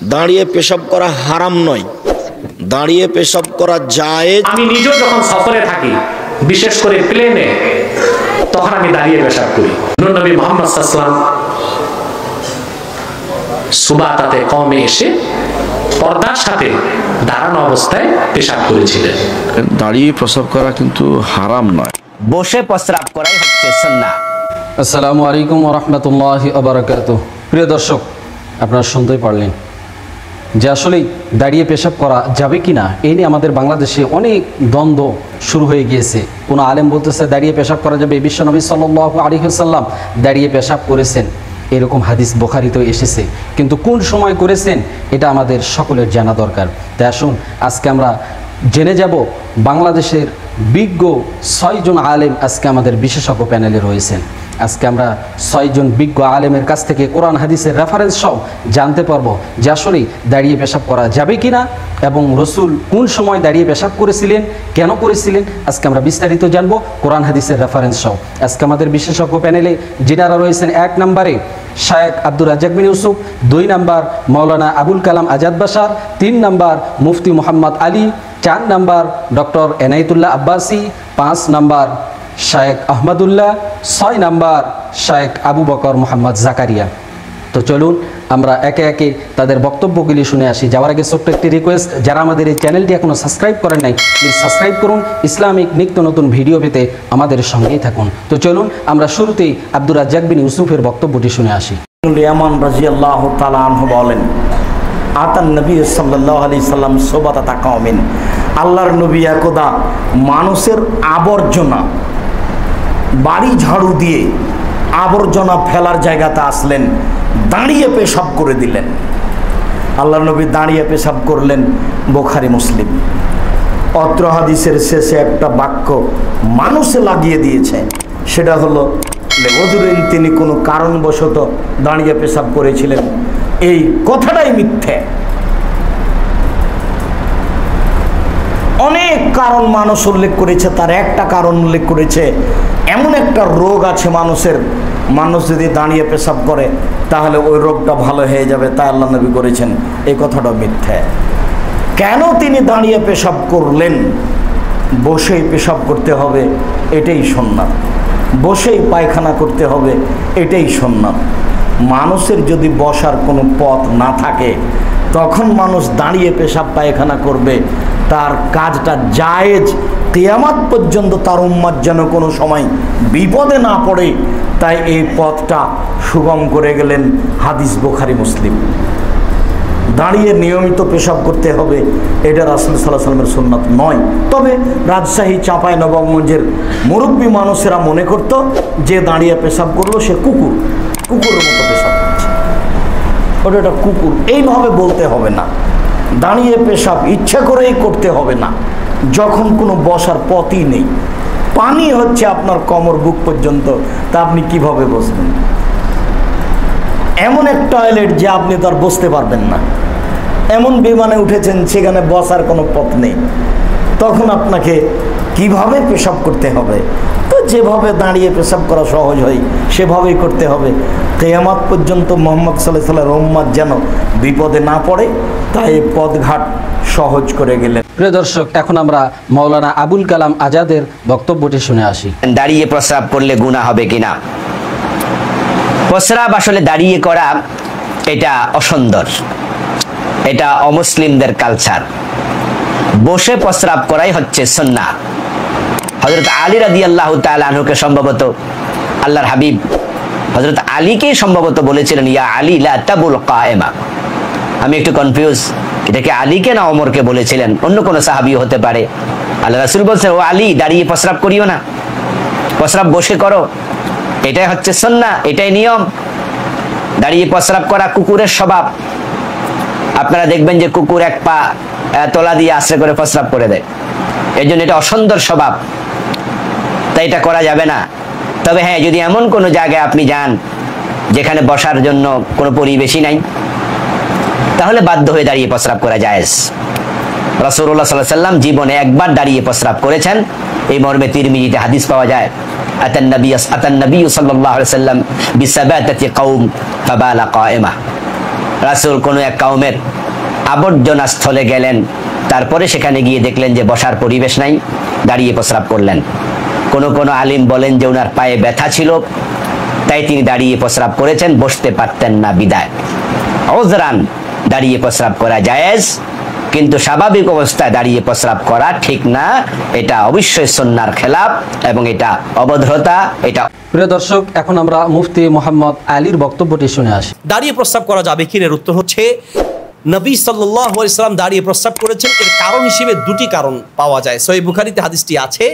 দাঁড়িয়ে পেশাব করা হারাম নয়, দাঁড়িয়ে পেশাব করা জায়েজ। আমি নিজেও যখন সফরে থাকি, বিশেষ করে প্লেনে, তখন আমি দাঁড়িয়ে পেশাব করি। নবী মুহাম্মদ সাল্লাল্লাহু আলাইহি ওয়াসাল্লাম সুবাতাতে কমে এসে পর্দার সাথে দাঁড়ানো অবস্থায় পেশাব করেছিলেন। দাঁড়িয়ে পেশাব করা কিন্তু হারাম নয়, বসে প্রস্রাব করাই হচ্ছে সুন্নাহ। আসসালামু আলাইকুম ওয়া রাহমাতুল্লাহি ওয়া বারাকাতুহু। প্রিয় দর্শক, আপনারা শুনতেই পারলেন যে আসলে দাঁড়িয়ে পেশাব করা যাবে কি না, এই নিয়ে আমাদের বাংলাদেশে অনেক দ্বন্দ্ব শুরু হয়ে গিয়েছে। কোনো আলেম বলতেছে দাঁড়িয়ে পেশাব করা যাবে, বিশ্বনবী সাল্লাল্লাহু আলাইহি ওয়াসাল্লাম দাঁড়িয়ে পেশাব করেছেন, এরকম হাদিস বুখারীতেও এসেছে, কিন্তু কোন সময় করেছেন এটা আমাদের সকলের জানা দরকার। তাই আসুন আজকে আমরা জেনে যাব বাংলাদেশের বিজ্ঞ 6 জন আলেম আজকে আমাদের বিশেষজ্ঞ প্যানেলে রয়েছেন। আজকে আমরা 6 জন বিজ্ঞ আলেমের কাছ থেকে কোরআন হাদিসের রেফারেন্স সহ জানতে পারবো যে আসলে দাঁড়িয়ে পেশাব করা যাবে কিনা এবং রসুল কোন সময় দাঁড়িয়ে পেশাব করেছিলেন, কেন করেছিলেন, আজকে আমরা বিস্তারিত জানবো কোরআন হাদিসের রেফারেন্স সহ। আজকে আমাদের বিশেষজ্ঞ প্যানেলে যিনারা রয়েছেন, 1 নম্বরে শায়েখ আব্দুর রাজ্জাক বিন ইউসুফ, 2 নম্বর মাওলানা আবুল কালাম আজাদ বাশার, 3 নম্বর মুফতি মোহাম্মদ আলী, 4 নম্বর ডক্টর এনায়েতুল্লাহ আব্বাসী, 5 নম্বর শায়েখ আহমদুল্লাহ, 6 নম্বর শায়েখ আবু বকর মোহাম্মদ জাকারিয়া। তো চলুন আমরা একে একে তাদের বক্তব্যগুলি শুনে আসি। যাওয়ার আগে ছোট্ট একটি রিকোয়েস্ট, যারা আমাদের এই চ্যানেলটি এখনও সাবস্ক্রাইব করেন নাই, প্লিজ সাবস্ক্রাইব করুন। ইসলামিক নিত্য নতুন ভিডিও পেতে আমাদের সঙ্গেই থাকুন। তো চলুন আমরা শুরুতেই আব্দুর রাজ্জাক বিন ইউসুফের বক্তব্যটি শুনে আসি। ইয়ামান রাদিয়াল্লাহু তাআলা আনহু বলেন, আতান নবী সাল্লাল্লাহু আলাইহি সাল্লাম সুবাতাতা কওমিন, আল্লাহর নবী একদা মানুষের আবর্জনা বাড়ি ঝাড়ু দিয়ে আবর্জনা ফেলার জায়গাতে আসলেন, দাঁড়িয়ে পেশাব করে দিলেন। আল্লাহর নবী দাঁড়িয়ে পেশাব করলেন, বুখারী মুসলিম। অত্র হাদিসের শেষে একটা বাক্য মানুষে লাগিয়ে দিয়েছে, সেটা হলো লেবদুরিন, তিনি কোনো কারণবশত দাঁড়িয়ে পেশাব করেছিলেন। এই কথাটাই মিথ্যে। অনেক কারণ মানুষ উল্লেখ করেছে, তার একটা কারণ উল্লেখ করেছে, এমন একটা রোগ আছে মানুষের, মানুষ যদি দাঁড়িয়ে পেশাব করে তাহলে ওই রোগটা ভালো হয়ে যাবে, তাই আল্লাহ নবী করেছেন। এই কথাটা মিথ্যে। কেন তিনি দাঁড়িয়ে পেশাব করলেন? বসেই পেশাব করতে হবে, এটাই সুন্নাত। বসেই পায়খানা করতে হবে, এটাই সুন্নাত। মানুষের যদি বসার কোনো পথ না থাকে, তখন মানুষ দাঁড়িয়ে পেশাব পায়খানা করবে, তার কাজটা জায়েজ। কিয়ামত পর্যন্ত তার উম্মত যেন কোনো সময় বিপদে না পড়ে, তাই এই পথটা সুগম করে গেলেন হাদিস বুখারী মুসলিম। দাঁড়িয়ে নিয়মিত পেশাব করতে হবে, এটা রাসূল সাল্লাল্লাহু আলাইহি ওয়াসাল্লামের সুন্নাত নয়। তবে রাজশাহী চাঁপাইনবাবগঞ্জের মুরব্বী মানুষেরা মনে করত যে দাঁড়িয়ে পেশাব করলো সে কুকুরের মতো পেশাব করছে, ওটা একটা কুকুর। এইভাবে বলতে হবে না। দাঁড়িয়ে পেশাব ইচ্ছা করেই করতে হবে না, যখন কোনো বসার পথই নেই, পানি হচ্ছে আপনার কোমর বুক পর্যন্ত, তা আপনি কিভাবে বসবেন? এমন এক টয়লেট যে আপনি তো আর বসতে পারবেন না, এমন বিমানে উঠেছেন সেখানে বসার কোনো পথ নেই, তখন আপনাকে কিভাবে পেশাব করতে হবে? তো যেভাবে দাঁড়িয়ে পেশাব করা সহজ হয় সেভাবেই করতে হবে। কিয়ামত পর্যন্ত মুহাম্মদ সাল্লাল্লাহু আলাইহি ওয়াসাল্লাম উম্মত যেন বিপদে না পড়ে, তাই পথঘাট সহজ করে গেলেন। প্রিয় দর্শক, এখন আমরা মাওলানা আবুল কালাম আজাদের বক্তব্যটি শুনে আসি। দাঁড়িয়ে প্রস্রাব করলে গুনাহ হবে কিনা? প্রস্রাব আসলে দাঁড়িয়ে করা এটা অসুন্দর, এটা অমুসলিমদের কালচার। বসে প্রস্রাব করাই হচ্ছে সুন্নাহ। হযরত আলী রাদিয়াল্লাহু তাআলা আনহুকে সম্ভবত আল্লাহর হাবিব হযরত আলীকে সম্ভবত বলেছিলেন, ইয়া আলী লা তাবুল কায়েমা। আমি একটু কনফিউজ, এটা কি আলীকে না ওমরকে বলেছিলেন? অন্য কোনো সাহাবী হতে পারে। আল্লাহ রাসূল বলছেন, ও আলী, দাঁড়িয়ে প্রস্রাব করিও না, প্রস্রাব বসে করো, এটাই হচ্ছে সুন্নাহ, এটাই নিয়ম। দাঁড়িয়ে প্রস্রাব করা কুকুরের স্বভাব। আপনারা দেখবেন যে কুকুর এক পা তলা দিয়ে আশ্রয় করে প্রস্রাব করে দেয়, এই জন্য এটা অসুন্দর স্বভাব, তাই এটা করা যাবে না। তবে হ্যাঁ, যদি এমন কোনো জায়গায় আপনি যান যেখানে বসার জন্য কোনো পরিবেশই নাই, তাহলে বাধ্য হয়ে দাঁড়িয়ে প্রস্রাব করা জায়েজ। রাসূলুল্লাহ সাল্লাল্লাহু আলাইহি ওয়াসাল্লাম জীবনে একবার দাঁড়িয়ে প্রস্রাব করেছেন, এই মর্মে তিরমিজিতে হাদিস পাওয়া যায়, আতান নবী সাল্লাল্লাহু আলাইহি ওয়াসাল্লাম বিসাবাতাতি কওম ফাবালা কায়েমা। রাসূল কোনো এক কওমের আবর্জনা স্থলে গেলেন, তারপরে সেখানে গিয়ে দেখলেন যে বসার পরিবেশ নাই, দাঁড়িয়ে প্রস্রাব করলেন। কোনো আলিম বলেন যে ওনার পায়ে ব্যথা ছিল, তাই তিনি দাঁড়িয়ে প্রস্রাব করেছেন, বসতে পারতেন না বিদায়। ওজরান দাঁড়িয়ে প্রস্রাব করা জায়েজ, কিন্তু স্বাভাবিক অবস্থায় দাঁড়িয়ে প্রস্রাব করা ঠিক না, এটা অবশ্যই সুন্নাহর খেলাফ এবং এটা অভদ্রতা। এটা প্রিয় দর্শক, এখন আমরা মুফতি মোহাম্মদ আলীর বক্তব্যটি শুনে আসি। দাঁড়িয়ে প্রস্রাব করা যাবে কি? এর উত্তর হচ্ছে নবী সাল্লাল্লাহু আলাইহি সাল্লাম দাঁড়িয়ে প্রস্রাব করেছেন। এর কারণ হিসেবে দুটি কারণ পাওয়া যায়। সহিহ বুখারীতে হাদিসটি আছে,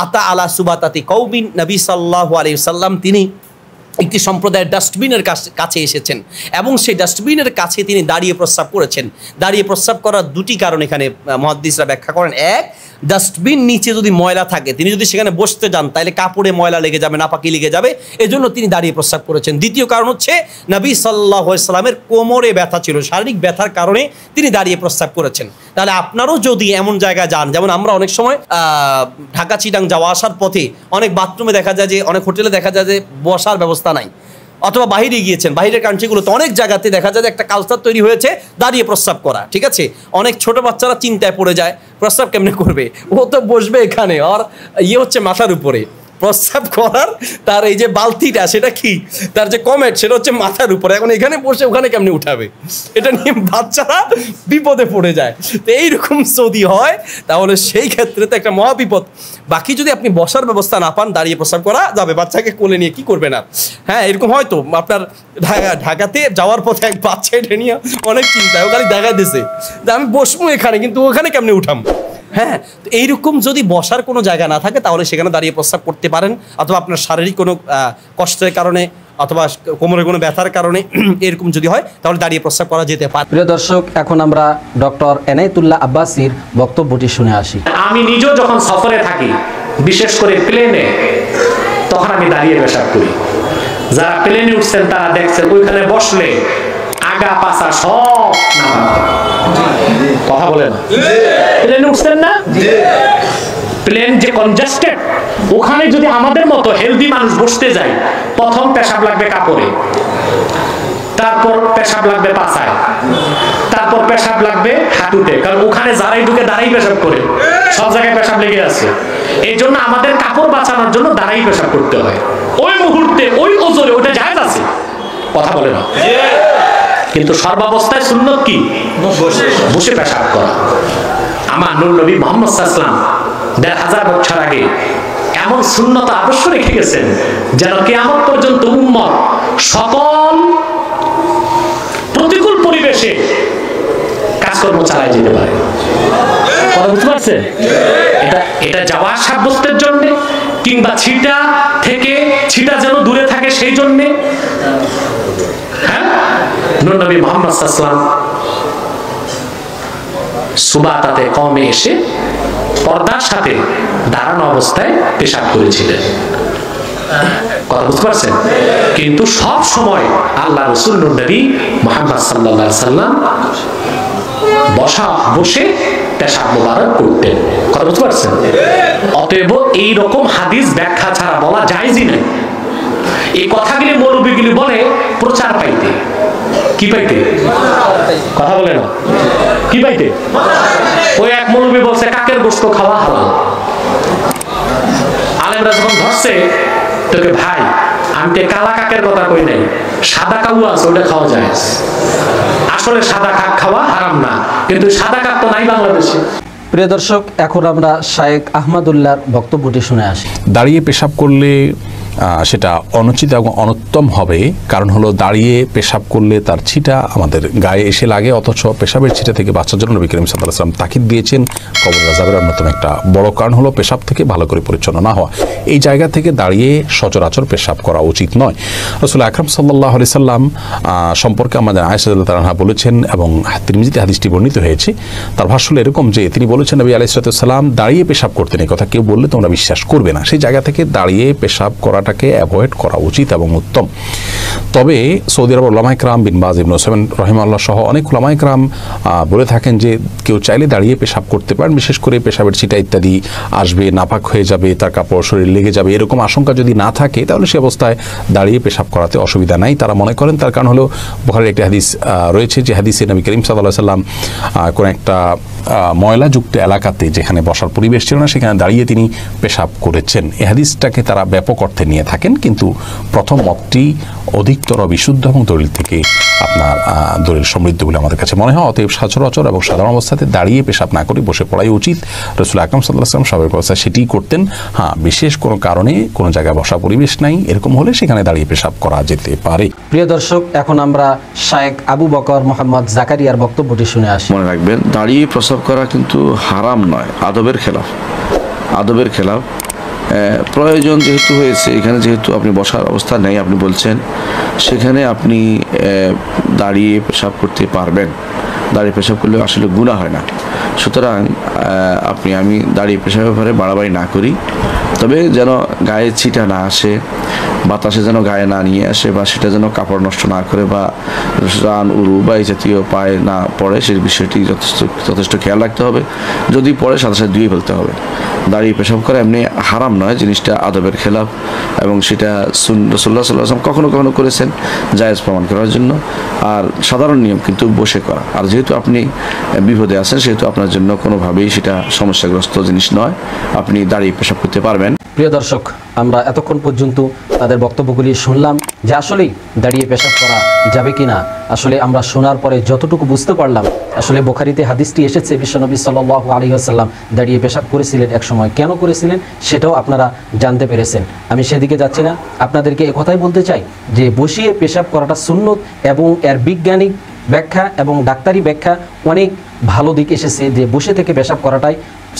আতা আলা সুবাতাতি কওমিন, নবী সাল্লাল্লাহু আলাইহি সাল্লাম তিনি একটি সম্প্রদায়ের ডাস্টবিনের কাছে এসেছেন এবং সেই ডাস্টবিনের কাছে তিনি দাঁড়িয়ে প্রস্রাব করেছেন। দাঁড়িয়ে প্রস্রাব করার দুটি কারণ এখানে মুহাদ্দিসরা ব্যাখ্যা করেন। এক, ডাস্টবিন নিচে যদি ময়লা থাকে, তিনি যদি সেখানে বসতে যান তাহলে কাপড়ে ময়লা লেগে যাবে, নাপাকি লেগে যাবে, এজন্য তিনি দাঁড়িয়ে প্রস্রাব করেছেন। দ্বিতীয় কারণ হচ্ছে নবী সাল্লাল্লাহু আলাইহি সাল্লামের কোমরে ব্যথা ছিল, শারীরিক ব্যথার কারণে তিনি দাঁড়িয়ে প্রস্রাব করেছেন। তাহলে আপনারও যদি এমন জায়গায় যান, যেমন আমরা অনেক সময় ঢাকা চিটাং যাওয়া আসার পথে অনেক বাথরুমে দেখা যায় যে, অনেক হোটেলে দেখা যায় যে বসার ব্যবস্থা নাই, অথবা বাইরে গিয়েছেন, বাইরের কান্ট্রিগুলোতে অনেক জায়গাতে দেখা যায় যে একটা কালচার তৈরি হয়েছে দাঁড়িয়ে প্রস্রাব করা, ঠিক আছে? অনেক ছোট বাচ্চারা চিন্তায় পড়ে যায় প্রস্রাব কেমনে করবে, ও তো বসবে এখানে, আর ইয়ে হচ্ছে মাথার উপরে প্রস্রাব করার, তার এই যে বালতিটা সেটা কি, তার যে কমেট সেটা হচ্ছে মাথার উপরে, এখন এখানে বসে ওখানে কেমনে উঠাবে, এটা নিয়ে বাচ্চারা বিপদে পড়ে যায়। তো এইরকম যদি হয় তাহলে সেই ক্ষেত্রে তো একটা মহাবিপদ। বাকি যদি আপনি বসার ব্যবস্থা না পান, দাঁড়িয়ে প্রস্রাব করা যাবে, বাচ্চাকে কোলে নিয়ে কি করবে না। হ্যাঁ, এরকম হয়তো আপনার ঢাকাতে যাওয়ার পথে এক বাচ্চা এটা নিয়ে অনেক চিন্তা, ও খালি দেখা দিছে যে আমি বসবো এখানে, কিন্তু ওখানে কেমনে উঠাম। হ্যাঁ, তো এইরকম যদি বসার কোনো জায়গা না থাকে তাহলে সেখানে দাঁড়িয়ে প্রস্রাব করতে পারেন, অথবা আপনার শারীরিক কোনো কষ্টের কারণে অথবা কোমরের কোনো ব্যথার কারণে এরকম যদি হয় তাহলে দাঁড়িয়ে প্রস্রাব করা যেতে পারে। প্রিয় দর্শক, এখন আমরা ডক্টর এনায়েতুল্লাহ আব্বাসীর বক্তব্যটি শুনে আসি। আমি নিজেও যখন সফরে থাকি, বিশেষ করে প্লেনে, তখন আমি দাঁড়িয়ে পেশাব করি। যারা প্লেনে উঠছেন তারা দেখছেন ওইখানে বসলে আগা পাছা সব কথা বলে না, প্লেনে উঠছেন না, প্লেন যে কনজাস্টেড, ওখানে যদি আমাদের মতো হেলদি মানুষ বসতে যায়, প্রথম পেশাব লাগবে কাপড়ে, তারপর পেশাব লাগবে পাছায়, তারপর পেশাব লাগবে হাঁটুতে, কারণ ওখানে যারাই ঢুকে দাঁড়াই পেশাব করে, সব জায়গায় পেশাব লেগে আছে। এই জন্য আমাদের কাপড় বাঁচানোর জন্য দাঁড়াই পেশাব করতে হয়। ওই মুহূর্তে ওই ওজোরে ওটা জায়েজ আছে, কথা বলে না। কিন্তু সর্বাবস্থায় সুন্নত কি? বসে পেশাব করা। আমার নূর নবী মুহাম্মদ সাল্লাল্লাহু আলাইহি ওয়াসাল্লাম 1000 বছর আগে এমন সুন্নত আদর্শ রেখে গেছেন যেন কিয়ামত পর্যন্ত উম্মত সকল প্রতিকূল পরিবেশে কাজকর্ম চালায় যেতে পারে। কথা বুঝতে পারছেন? এটা যাওয়া সাব্যস্তের জন্য, কিংবা ছিটা থেকে ছিটা যেন দূরে থাকে সেই জন্য। হ্যাঁ, নূর নবী মুহাম্মদ সাল্লাল্লাহু আলাইহি ওয়াসাল্লাম সুবাতাতে কমে এসে পর্দার সাথে দাঁড়ানো অবস্থায় পেশাব করেছিলেন। কথা বুঝতে পারছেন? কিন্তু সব সময় আল্লাহ রাসূল নূর নবী মুহাম্মদ সাল্লাল্লাহু আলাইহি ওয়াসাল্লাম বসে পেশাব মোবারক করতেন। কথা বুঝতে পারছেন? অতএব এই রকম হাদিস ব্যাখ্যা ছাড়া বলা জায়েজই নয়। এই কথাগুলি মৌলবীগুলি বলে প্রচার পাইতে। কি পাইতে? কথা বলে না, কি পাইতে? ওই এক মৌলবী বলছে কাকের গোশত খাওয়া হালাল। আলেমরা যখন ধরছে, তোকে ভাই আমি তো কালা কাকের কথা কই নাই, সাদা কাউ আছে ওটা খাওয়া যায়। আসলে সাদা কাক খাওয়া হারাম না, কিন্তু সাদা কাক তো নাই বাংলাদেশে। প্রিয় দর্শক, এখন আমরা শায়েখ আহমদুল্লাহর বক্তব্যটি শুনে আসি। দাঁড়িয়ে পেশাব করলে সেটা অনুচিত এবং অনুত্তম হবে। কারণ হলো দাঁড়িয়ে পেশাব করলে তার ছিটা আমাদের গায়ে এসে লাগে, অথচ পেশাবের ছিটা থেকে বাঁচার জন্য নবী করিম সাল্লাল্লাহু আলাইহি ওয়াসাল্লাম তাকিদ দিয়েছেন। কবর আযাবের অন্যতম একটা বড় কারণ হলো পেশাব থেকে ভালো করে পরিচ্ছন্ন না হওয়া। এই জায়গা থেকে দাঁড়িয়ে সচরাচর পেশাব করা উচিত নয়। রাসূল আকরাম সাল্লাল্লাহু আলাইহি সাল্লাম সম্পর্কে আমাদের আয়েশা রাদিয়াল্লাহু আনহা বলেছেন, এবং তিরমিজিতে হাদিসটি বর্ণিত হয়েছে, তার ভাষ্য হলো এরকম যে তিনি বলেছেন নবী আলাইহিস সালাম দাঁড়িয়ে পেশাব করতেন। এই কথা কেউ বললে তোমরা বিশ্বাস করবে না। সেই জায়গা থেকে দাঁড়িয়ে পেশাব করার করাটাকে অ্যাভয়েড করা উচিত এবং উত্তম। তবে সৌদি আরব ওলামায়ে কেরাম বিন বাজ ইবনে উসাইমিন রাহিমাহুল্লাহ সহ অনেক ওলামায়ে কেরাম বলে থাকেন যে কেউ চাইলে দাঁড়িয়ে পেশাব করতে পারেন, বিশেষ করে পেশাবের ছিটা ইত্যাদি আসবে, নাপাক হয়ে যাবে, তার কাপড় শরীর লেগে যাবে, এরকম আশঙ্কা যদি না থাকে তাহলে সে অবস্থায় দাঁড়িয়ে পেশাব করাতে অসুবিধা নাই তারা মনে করেন। তার কারণ হলো বুখারীর একটি হাদিস রয়েছে, যে হাদিসে নবী করিম সাল্লাল্লাহু আলাইহি সাল্লাম কোন একটা ময়লাযুক্ত এলাকাতে যেখানে বসার পরিবেশ ছিল না সেখানে দাঁড়িয়ে তিনি পেশাব করেছেন। এই হাদিসটাকে তারা ব্যাপক অর্থে নিয়ে থাকেন, কিন্তু প্রথম মতটি অধিকতর বিশুদ্ধ এবং দলিল থেকে আপনার দলিল সমৃদ্ধ বলে আমাদের কাছে মনে হয়। অতএব সচরাচর এবং সাধারণ অবস্থাতে দাঁড়িয়ে পেশাব না করে বসে পড়াই উচিত। রাসূল আকরাম সাল্লাল্লাহু আলাইহি ওয়াসাল্লাম স্বাভাবিক অবস্থায় সেটিই করতেন। হ্যাঁ, বিশেষ কোনো কারণে কোনো জায়গায় বসা পরিবেশ নাই এরকম হলে সেখানে দাঁড়িয়ে পেশাব করা যেতে পারে। প্রিয় দর্শক, এখন আমরা শায়েখ আবু বকর মোহাম্মদ জাকারিয়ার বক্তব্যটি শুনে আসি। মনে রাখবেন, দাঁড়িয়ে প্রস্রাব করা কিন্তু হারাম নয়, আদবের খেলাফ। আদবের খেলাফ প্রয়োজন যেহেতু হয়েছে, এখানে যেহেতু আপনি বসার অবস্থা নেই আপনি বলছেন, সেখানে আপনি দাঁড়িয়ে পেশাব করতে পারবেন। দাঁড়িয়ে পেশাব করলে আসলে গুনাহ হয় না। সুতরাং আমি দাঁড়িয়ে পেশাবের ব্যাপারে বাড়াবাড়ি না করি, তবে যেন গায়ে ছিটা না আসে, বাতাসে যেন গায়ে না নিয়ে আসে, বা সেটা যেন কাপড় নষ্ট না করে, বা রান উরু বা এই জাতীয় পায়ে না পড়ে, সেই বিষয়টি যথেষ্ট খেয়াল রাখতে হবে। যদি পড়ে সাথে সাথে ধুয়ে ফেলতে হবে। দাঁড়িয়ে পেশাব করা এমনি হারাম নয়, জিনিসটা আদবের খেলাফ, এবং সেটা রাসূলুল্লাহ সাল্লাল্লাহু আলাইহি ওয়াসাল্লাম কখনো কখনো করেছেন জায়েজ প্রমাণ করার জন্য। আর সাধারণ নিয়ম কিন্তু বসে করা। আর যেহেতু আপনি বিপদে আছেন সেহেতু আপনার জন্য কোনোভাবেই সেটা সমস্যাগ্রস্ত জিনিস নয়, আপনি দাঁড়িয়ে পেশাব করতে পারবেন। প্রিয় দর্শক, আমরা এতক্ষণ পর্যন্ত তাদের বক্তব্যগুলি শুনলাম যে আসলেই দাঁড়িয়ে পেশাব করা যাবে কিনা। আসলে আমরা শোনার পরে যতটুকু বুঝতে পারলাম, আসলে বুখারীতে হাদিসটি এসেছে বিশ্বনবী সাল্লাল্লাহু আলাইহি ওয়াসাল্লাম দাঁড়িয়ে পেশাব করেছিলেন এক সময়, কেন করেছিলেন সেটাও আপনারা জানতে পেরেছেন। আমি সেদিকে যাচ্ছি না, আপনাদেরকে একথাই বলতে চাই যে বসিয়ে পেশাব করাটা সুন্নত, এবং এর বৈজ্ঞানিক ব্যাখ্যা এবং ডাক্তারি ব্যাখ্যা অনেক ভালো দিক এসেছে যে বসে থেকে পেশাব করাটাই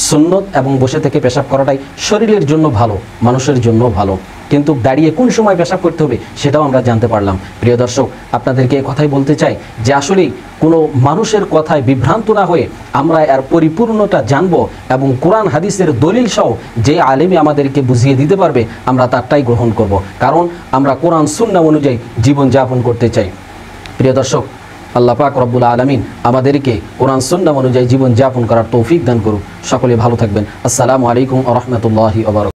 সুন্নত, এবং বসে থেকে পেশাব করাটাই শরীরের জন্য ভালো, মানুষের জন্য ভালো। কিন্তু দাঁড়িয়ে কোন সময় পেশাব করতে হবে সেটাও আমরা জানতে পারলাম। প্রিয় দর্শক, আপনাদেরকে কথাই বলতে চাই যে আসলেই কোনো মানুষের কথায় বিভ্রান্ত না হয়ে আমরা এর পরিপূর্ণটা জানবো, এবং কোরআন হাদিসের দলিল সহ যে আলেমী আমাদেরকে বুঝিয়ে দিতে পারবে আমরা তারটাই গ্রহণ করব, কারণ আমরা কোরআন সুন্নাহ অনুযায়ী জীবন যাপন করতে চাই। প্রিয় দর্শক, আল্লাহ পাক রব্বুল আলামিন আমাদেরকে কোরআন সুন্নাহ অনুযায়ী জীবন যাপন করার তৌফিক দান করুক। সকলে ভালো থাকবেন। আসসালামু আলাইকুম ওয়া রাহমাতুল্লাহি ওয়া বারাকাতুহু।